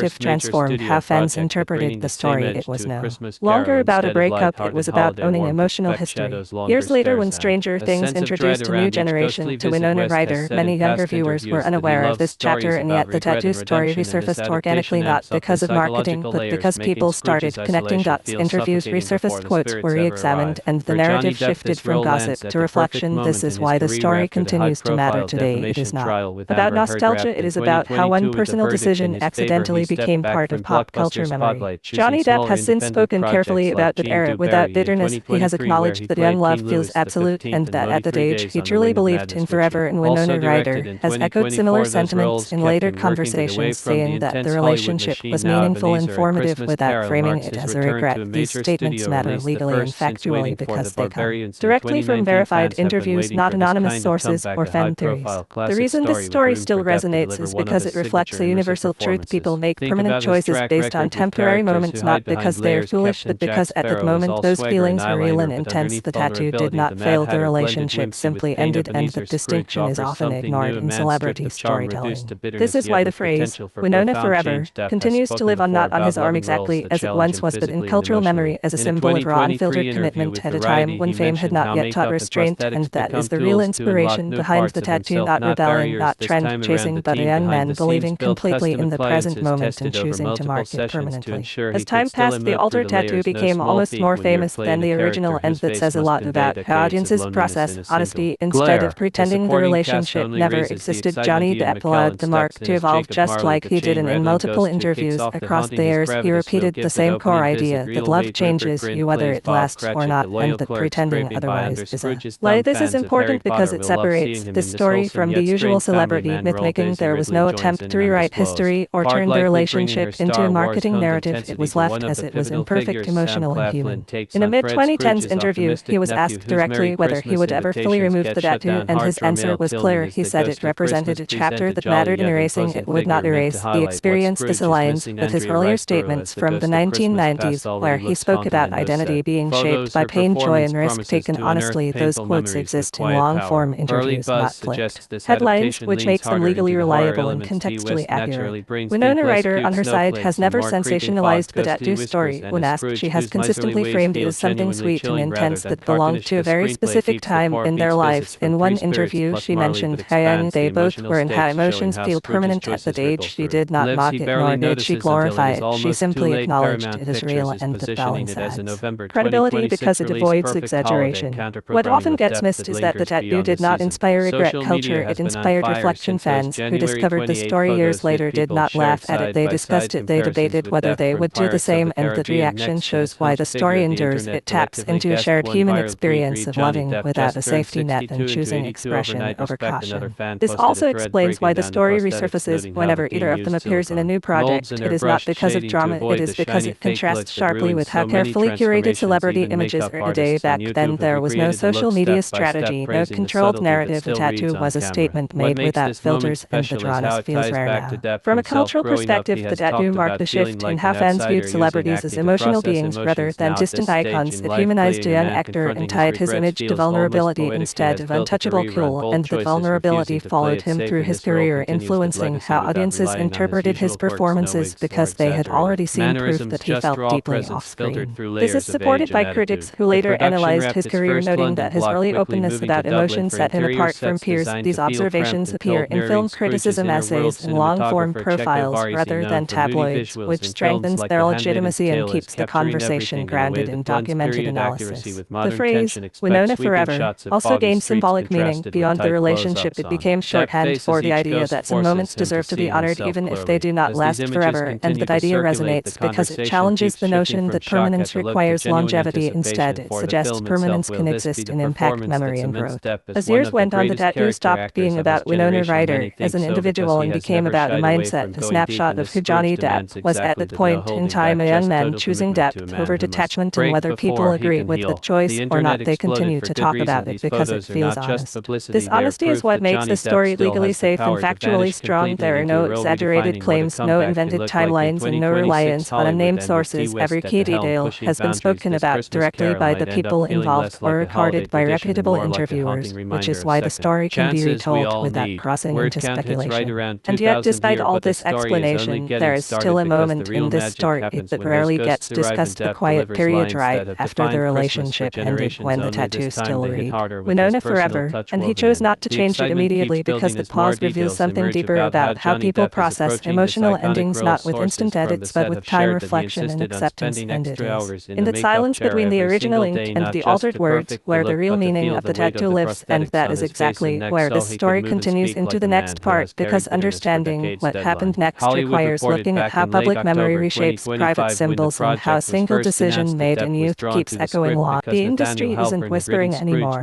perspective first major transformed studio how fans project that interpreted bringing the the story same it edge was to no Christmas longer Carol about a instead of breakup, it light-hearted was about holiday owning warmth emotional affect history. shadows longer Years later, when stares and Stranger a Things sense of dread introduced a new around each generation ghostly to visit Winona West has Ryder, said many in younger past viewers were interviews that he unaware of loves this chapter, stories and about yet the regret tattoo and story redemption, and this resurfaced organically adaptation not amps up the because of marketing, psychological but layers, because making people started Scrooge's connecting isolation dots. feel Interviews suffocating before resurfaced, the quotes were spirits ever re-examined, arrive. and the For Johnny narrative Depp, shifted this from role gossip lands at to the perfect reflection. This moment in is his why the career story after the continues to matter high-profile today. It is defamation not trial with about Amber Heard nostalgia, wrapped it in is about how 2022 one with the personal verdict in decision his favor. accidentally He stepped became back part from of pop culture blockbuster memory. spotlight, choosing Johnny Depp smaller has since independent spoken carefully projects like about that Jean era Du without Barry in bitterness. He has 2023, where acknowledged he that young played love King feels Louis absolute, XV and in that at that 93 age Days he on the truly Wing of believed in Madness, which forever. he And also Winona directed Ryder in has echoed similar 2024. Those sentiments roles in kept later him working, but away conversations, from the saying that the intense Hollywood relationship machine. was Now meaningful and Ebenezer, A formative Christmas without Carol framing marks it his as a return to regret. a These major statements studio matter release, the legally and first since factually Waiting for the because they come Barbarians in directly from 2019. verified Fans have been interviews, waiting not for this anonymous kind of sources comeback, or a fan theories. high-profile The classic reason this story with story room still for Depp to resonates deliver is one of because his it reflects signature a immersive universal truth. People performances. make Think permanent about his choices track based on record with temporary characters moments, who hide not because behind they are layers. foolish, Captain but Jack because at that Sparrow was moment all those swagger and feelings are real eyeliner, and but intense. underneath The tattoo tattoo did not fail. The relationship simply ended, and the distinction is often ignored in celebrity storytelling. This is why the phrase, Winona forever, continues to live on, not on his arm exactly as it once was, but in cultural memory as a symbol of raw, unfiltered commitment at a time when fame had not yet taught restraint, and that is the real inspiration behind the tattoo. Not rebellion, not trend chasing, but a young man believing completely in the present moment and choosing to mark it permanently. As time passed, the altered tattoo became almost more famous than the original, and that says a lot about how audiences process honesty. Instead of pretending the relationship never existed, Johnny Depp allowed the mark to evolve just like he did in multiple interviews across the years. He repeated the same core idea that love changes you whether it lasts or not, and that pretending otherwise is a lie. This is important because it separates this story from the usual celebrity myth-making. There was no attempt to rewrite history or turn the relationship into a marketing narrative. It was left as it was, imperfect, emotional, and human. In a mid-2010s interview, he was asked directly whether he would ever fully remove the tattoo, and his answer was clear. He said it represented a chapter that mattered, and erasing it would not erase the experience. This aligns with his earlier statements from the 1990s, where he spoke about identity being shaped by pain, joy, and risk taken honestly. Those quotes exist in long-form interviews, not clipped headlines, which makes them legally reliable and contextually accurate. Winona Ryder, on her side, has never sensationalized the tattoo story. When asked, she has consistently framed it as something sweet and intense that belonged to a very specific time in their lives. In one interview, she mentioned how young they both were and how emotions feel permanent at that age. She did not mock it, nor did she glorify it. She simply acknowledged it as real, and that balance adds credibility because it avoids exaggeration. What often gets missed is that the tattoo did not inspire regret culture, it inspired reflection. Fans who discovered the story years later did not laugh at it, they discussed it, they debated whether they would do the same, and that reaction shows why the story endures. It taps into a shared human experience of loving without a safety net and choosing expression over caution. This also explains why the story resurfaces whenever either of them appears in a new project. It is not because of drama, it is because it contrasts sharply with how carefully curated celebrity images are today. Back then there was no social media strategy, no controlled narrative. A tattoo was a statement made without filters, and the drawness feels rare now. From a cultural perspective, the tattoo marked a shift in how fans viewed celebrities as emotional beings rather than distant icons. It humanized a young actor and tied his image to vulnerability instead of untouchable cool, and that vulnerability followed him through his career, influencing how audiences interpreted his performances because they had already seen proof that he felt deeply off-screen. This is supported by critics who later analyzed his career, noting that his early openness about emotion set him apart from peers. These observations appear in film criticism essays and long-form profiles rather than tabloids, which strengthens their legitimacy and keeps the conversation grounded in documented analysis. The phrase, Winona forever, also gained symbolic meaning. Beyond the relationship, it became shorthand for the idea that some moments deserve to be honored even if they do not last forever, and that idea resonates because it challenges the notion that permanence requires longevity. Instead, it suggests permanence can exist in impact, memory, and growth. As years went on, the tattoo stopped being about Winona Ryder as an individual and became about a mindset, a snapshot of who Johnny Depp was at that point in time, a young man choosing depth over detachment, and whether people agree with the choice or not, they continue to talk about it because it feels honest. This honesty is what makes the story legally safe and factually strong. There are no exaggerated claims, no invented timelines, and no reliance on unnamed sources. Every key detail has been spoken about directly by the people involved or recorded by reputable interviewers, which is why the story can be retold without crossing into speculation. And yet, despite all this explanation, there is still a moment in this story that rarely gets discussed, the quiet period right after the relationship ended, when the tattoo still read, Winona forever, and he chose not to change it immediately because the pause reveals something deeper about how people process emotional endings, not with instant edits but with time, reflection, and acceptance. And it is in the silence between the original ink and the altered words where the real meaning of the tattoo lives, and that is exactly where this story continues into the next part, because understanding what happened next requires looking at how public memory reshapes private symbols and how a single decision made in youth keeps echoing long. The industry isn't whispering anymore,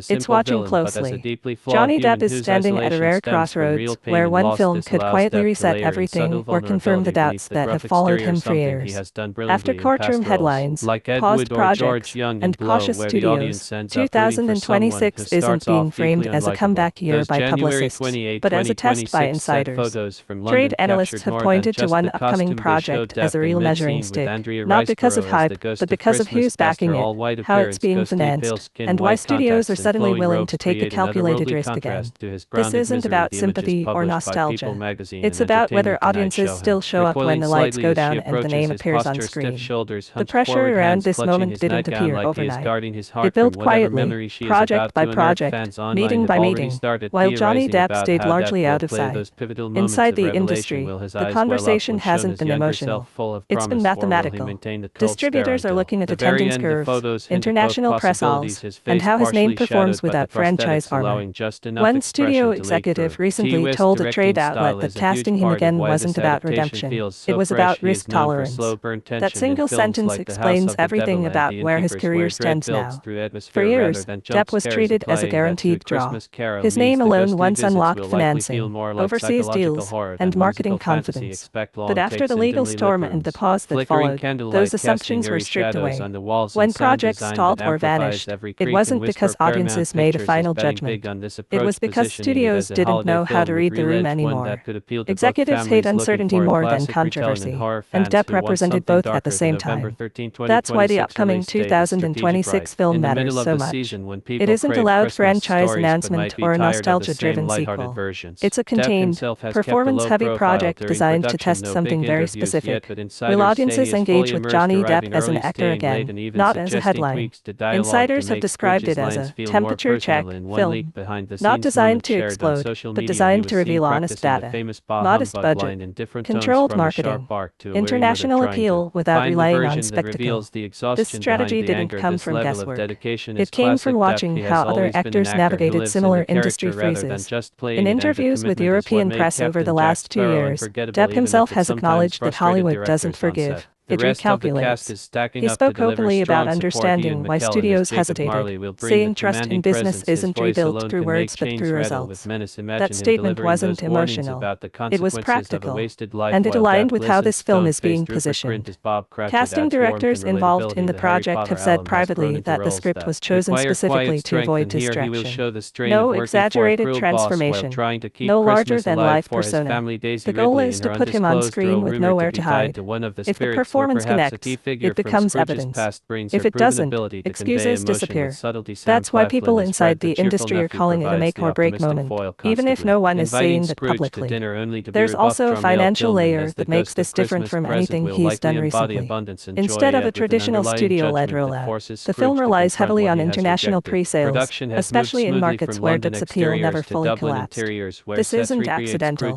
it's watching closely. Johnny Depp is standing at a rare crossroads where one film could quietly reset everything or confirm the doubts that have followed him for years. After courtroom headlines, paused projects, and cautious studios, 2026 isn't being framed as a comeback year by publicists, but as a test by insiders. Trade analysts have pointed to one upcoming project as a real measuring stick, not because of hype, but because of who's backing it, how it's being financed, and why studios are suddenly willing to take a calculated risk again. This isn't about sympathy or nostalgia. It's about whether audiences still show up when the lights go down and the name appears on screen. The pressure around this moment didn't appear overnight. It built quietly, project by project, meeting by meeting, while Johnny Depp stayed largely out of sight. Inside the industry, the conversation hasn't been emotional. It's been mathematical. Distributors are looking at attendance curves, international press alls, and how his name performs without franchise armor. One studio executive recently told a trade outlet that casting him again wasn't about redemption. It was about risk tolerance. That single sentence explains everything about where his career stands now. For years, Depp was treated as a guaranteed draw. His name alone once unlocked financing, overseas deals, and marketing confidence. But after the legal storm and the pause that followed, those assumptions were stripped away. When projects stalled or vanished, it wasn't because audiences made a final judgment. It was because studios didn't know how to read the room anymore. Executives hate uncertainty more than controversy, and Depp represented both at the same time. That's why the upcoming 2026 film matters so much. It isn't a loud franchise announcement or a nostalgia-driven sequel. It's a contained, performance-heavy project designed to test something very specific. Will audiences engage with Johnny Depp as an actor again, not as a headline? Insiders have described it as a temperature check film, not designed to explode, but designed to reveal honest data, modest budget, controlled marketing, international appeal without relying on spectacle. This strategy didn't come from guesswork. It came from watching how other actors navigated similar industry freezes. In interviews with European press over the last 2 years, Depp himself has acknowledged that Hollywood doesn't forgive. It recalculates. He spoke openly about understanding why studios hesitated, saying trust in business isn't rebuilt through words but through results. That statement wasn't emotional. It was practical, and it aligned with how this film is being positioned. Casting directors involved in the project have said privately that the script was chosen specifically to avoid distraction. No exaggerated transformation, no larger-than-life persona. The goal is to put him on screen with nowhere to hide. If the performance connects, it becomes evidence. If it doesn't, excuses disappear. That's why people inside the industry are calling it a make-or-break moment, even if no one is saying that publicly. There's also a financial layer that makes this different from anything he's done recently. Instead of a traditional studio-led rollout, the film relies heavily on international pre-sales, especially in markets where Depp's appeal never fully collapsed. This isn't accidental.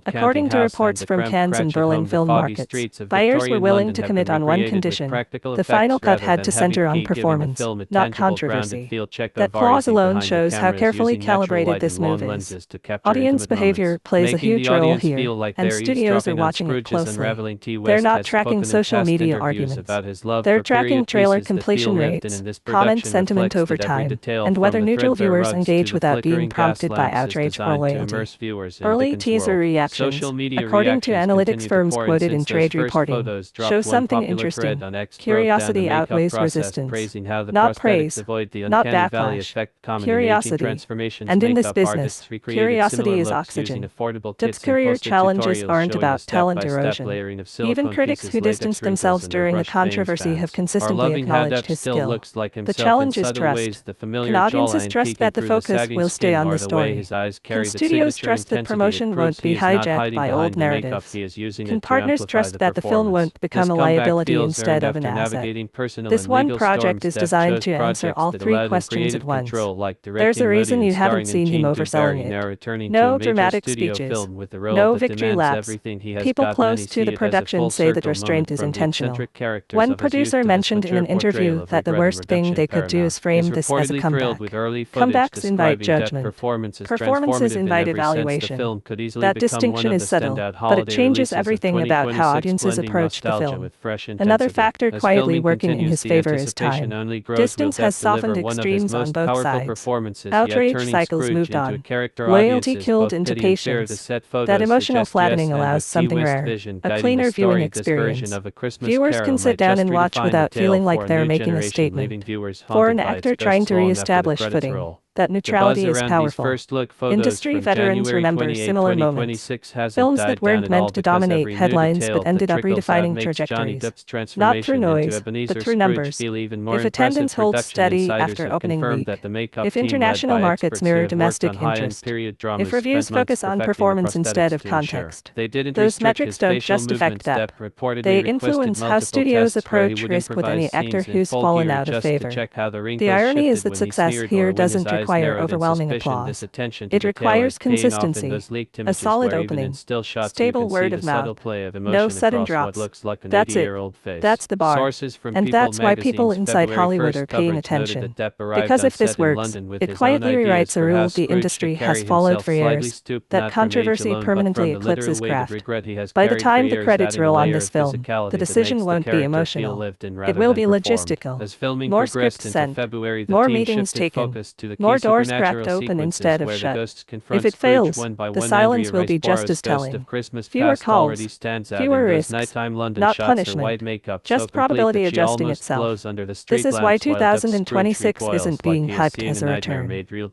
According to reports from Cannes and Berlin film markets, buyers were willing to commit on one condition: the final cut had to center on performance, not controversy. That clause alone shows how carefully calibrated this move is. Audience behavior plays a huge role here, and studios are watching it closely. They're not tracking social media arguments. They're tracking trailer completion rates, comment sentiment over time, and whether neutral viewers engage without being prompted by outrage or loyalty. Early teaser reactions, according to analytics firms quoted in trade reporting, show something interesting. Curiosity outweighs resistance. Not praise, not backlash. Curiosity. And in this business, curiosity is oxygen. Depp's career challenges aren't about talent erosion. Even critics who distanced themselves during the controversy have consistently acknowledged his skill. The challenge is trust. Can audiences trust that the focus will stay on the story? Can studios trust that promotion won't be hijacked by old narratives? Can partners trust that the film won't become a liability instead of an asset? This one project is designed to answer all three questions at once. There's a reason you haven't seen him overselling it. No dramatic speeches. No victory laps. People close to the production say that restraint is intentional. One producer mentioned in an interview that the worst thing they could do is frame this as a comeback. Comebacks invite judgment. Performances invite evaluation. That distinction is subtle, but it changes everything about how audiences approach the film. Another factor quietly working in his favor is time. Distance has softened extremes on both sides. Outrage cycles moved on. Loyalty killed into patience. That emotional flattening allows something rare, a cleaner viewing experience. Viewers can sit down and watch without feeling like they're making a statement. For an actor trying to re-establish footing, that neutrality is powerful. Industry veterans remember similar moments. Films that weren't meant to dominate headlines but ended up redefining trajectories. Not through noise, but through numbers. If attendance holds steady after opening week, if international markets mirror domestic interest, if reviews focus on performance instead of context, those metrics don't just affect Depp. They influence how studios approach risk with any actor who's fallen out of favor. The irony is that success here doesn't require overwhelming applause. It requires consistency, a solid opening, stable word of mouth, no sudden drops. That's it. That's the bar. And that's why people inside Hollywood are paying attention. Because if this works, it quietly rewrites a rule the industry has followed for years, that controversy permanently eclipses craft. By the time the credits roll on this film, the decision won't be emotional. It will be logistical. More scripts sent, more meetings taken, more doors cracked open instead of shut. If it fails, the silence will be just as telling. Fewer calls, fewer risks, not punishment, just probability adjusting itself. This is why 2026 isn't being hyped as a return.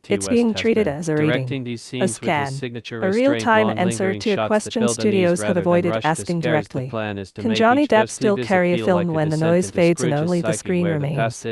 It's being treated as a reading, a scan, a real-time answer to a question studios have avoided asking directly. Can Johnny Depp still carry a film when the noise fades and only the screen remains?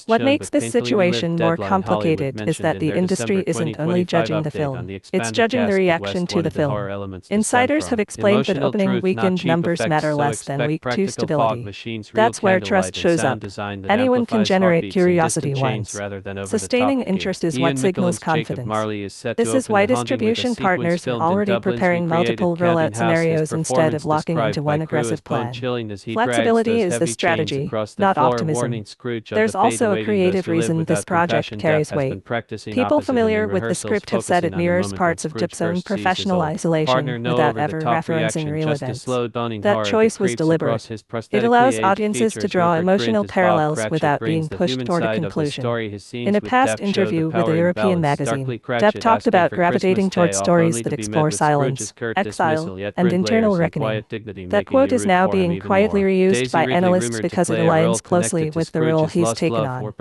What makes this situation more complicated is that the industry isn't only judging the film, it's judging the reaction to the film. Insiders have explained that opening weekend numbers matter less than week 2 stability. That's where trust shows up. Anyone can generate curiosity once. Sustaining interest is what signals confidence. This is why distribution partners are already preparing multiple rollout scenarios instead of locking into one aggressive plan. Flexibility is the strategy, not optimism. There's also a creative reason this project carries weight. People familiar with the script have said it mirrors parts of Depp's own professional isolation without ever referencing real events. That choice was deliberate. It allows audiences to draw emotional parallels without being pushed toward a conclusion. In a past interview with a European magazine, Depp talked about gravitating toward stories that explore silence, exile, and internal reckoning. That quote is now being quietly reused by analysts because it aligns closely with the role he's taken on.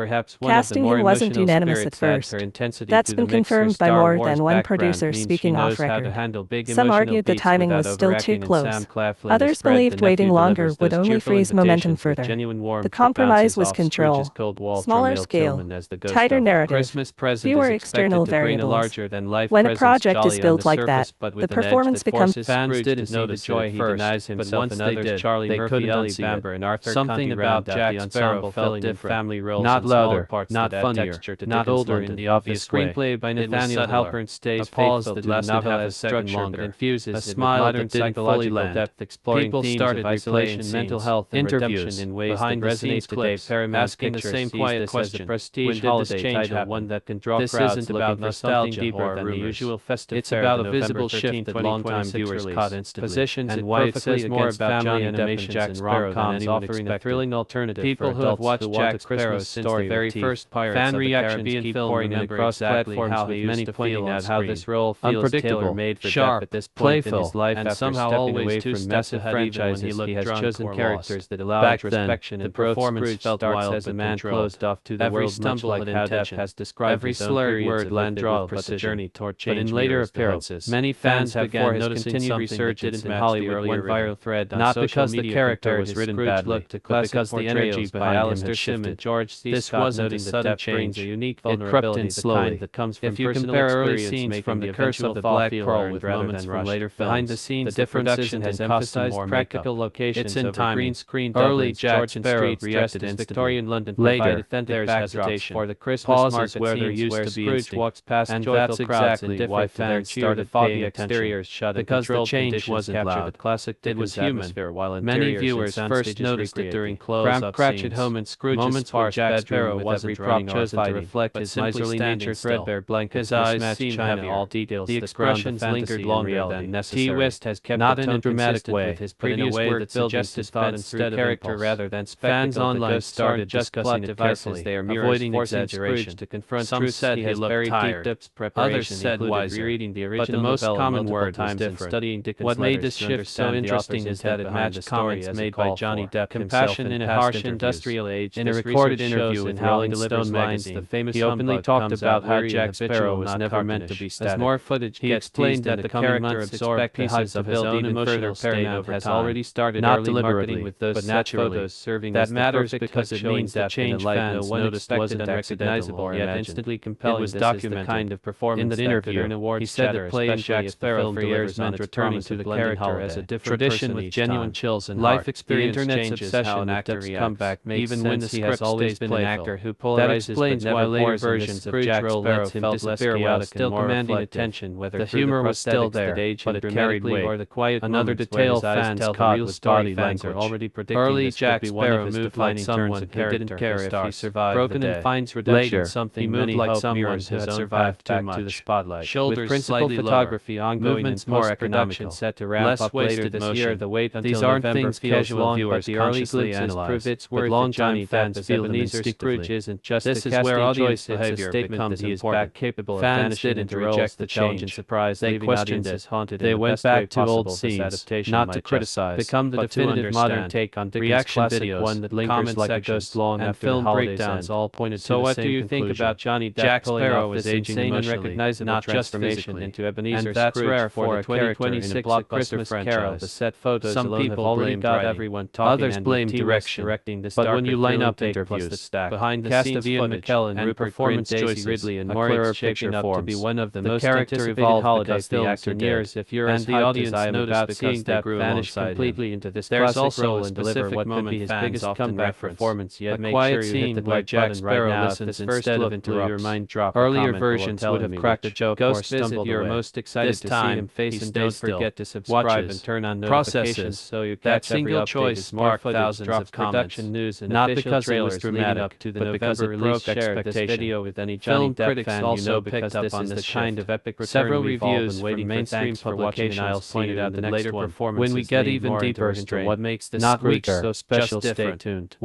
Casting him wasn't unanimous at first. That's been confirmed by more than one producer speaking off record. Some argued the timing was still too close. Others believed waiting longer would only freeze momentum further. The compromise was control, smaller scale, tighter narrative, fewer external variables. When a project is built like that, the performance becomes... Fans didn't know the joy he denies himself, but once they did, they couldn't unsee it. Something about Jack Sparrow felt different. Not louder, not funnier, not older in the obvious way. Screenplay by Nathaniel Halpern stays faithful to the novel's structure but infuses a smile that didn't fully land. People started isolation, mental health, and redemption in ways that resonate today. Paramount Pictures the same quiet question: when did this change happen? One that can draw crowds. This isn't about nostalgia deeper than the usual festive. It's about a visible shift that longtime viewers caught instantly. Positions and why it says more about family animations and rom-coms, offering a thrilling alternative. People who have watched Jack Sparrow's since the very first Pirates fan reaction keep pouring in across platforms with many pointing out how this role feels tailor-made for Depp at this point in his life, and somehow always two steps ahead franchises. He has chosen characters that allow introspection and performance felt wild as a man closed off to the world, much like how Depp has described every slurred word landed with precision. Journey toward change. But in later appearances, many fans began noticing something resurgence in Hollywood, one viral thread on not because the character was written badly, but because the energy by Alistair Sim and George C. This wasn't a sudden change, a unique vulnerability slowly that comes from personal experience. If you compare early scenes from The Curse of the Black Pearl with moments from later films, behind the scenes, the production has emphasized practical locations over green screen. Early Jack Sparrow reacted in Victorian London. Later, there's hesitation for the Christmas market where there used to be Scrooge walks past and joyful crowds in different fans started foggy exteriors shut because the change wasn't loud. The classic it was human. While many viewers first noticed it during close-up Cratchit home and Scrooge's sparse Jack Sparrow wasn't running chosen to reflect his miserly nature. Threadbare blanket, his eyes seemed heavier. All details the expressions lingered longer than necessary. T. West has kept not in a dramatic way, with his previous way that suggested thought instead of character rather than spectacle. Fans online started discussing it carefully, they are avoiding exaggeration to confront truth. Said he has buried deep Depp's preparation. Others said wiser, reading the original, but the most common word was different. Studying Dickens what made this shift so interesting is that it matched comments made by Johnny Depp himself in a harsh industrial age. In a recorded interview with Rolling Stone magazine, the famous he openly talked about how Jack Sparrow was never meant to be static. As more footage he explained that the character absorbed pieces of his own emotional state has already started not deliberately with those set photos serving that matters because it means that change fans noticed wasn't unrecognizable yet instantly compelling. It was documented kind of performance in the interview. He said that playing Jack Sparrow for years meant returning to the character as a different tradition with genuine chills and life experience. The internet's obsession with Depp's comeback even when he has always been an actor who polarizes but never bores versions of Jack Sparrow felt less chaotic and more commanding attention, whether the humor was still there, but it carried weight. Or the quiet another detail fans caught was body language. Already predicting early Jack Sparrow moved like someone who didn't care if he survived broken and finds redemption. Something he moved like someone who had survived back to the spotlight. Shoulders principal photography ongoing movements more economical, set to wrap up later this year. The wait until these aren't November things casual viewers the early glimpses prove its worth. Long-time fans feel Ebenezer Scrooge isn't just this is where audience behavior becomes he is back capable of vanishing and to reject the challenge and surprise. They questioned it. Haunted. They went back to old scenes, not to criticize, become the definitive modern take on Dickens' classic videos, one that lingers like a ghost long after film breakdowns all pointed to the same conclusion. So what do you think about Johnny Depp? Jack Sparrow is aging emotionally, not just physically, into Ebenezer Scrooge rare for a 2026 Christmas Carol. The set photos some people already got everyone talking. Others blame directing this. But when you line up interviews behind the scenes of Ian McKellen and performance choices, Ridley and Moritz shaping up to be one of the most anticipated holiday films in years. If you're as the audience noticed seeing that vanish completely into this there's also and deliver what could be his biggest comeback performance yet. Make sure you hit the like Jack Sparrow listens instead of into your mind drop. Earlier versions would have cracked a joke or stumbled you're most excited to see him face and don't forget to subscribe and turn on notifications so you catch every update as more thousands of production news and not because trailers leading up to the November release. Share this video with any Johnny Depp fan also picked up on this kind of epic return. Several reviews from mainstream publications pointed out the later performance when we get even deeper into what makes this Scrooge so special. Stay tuned.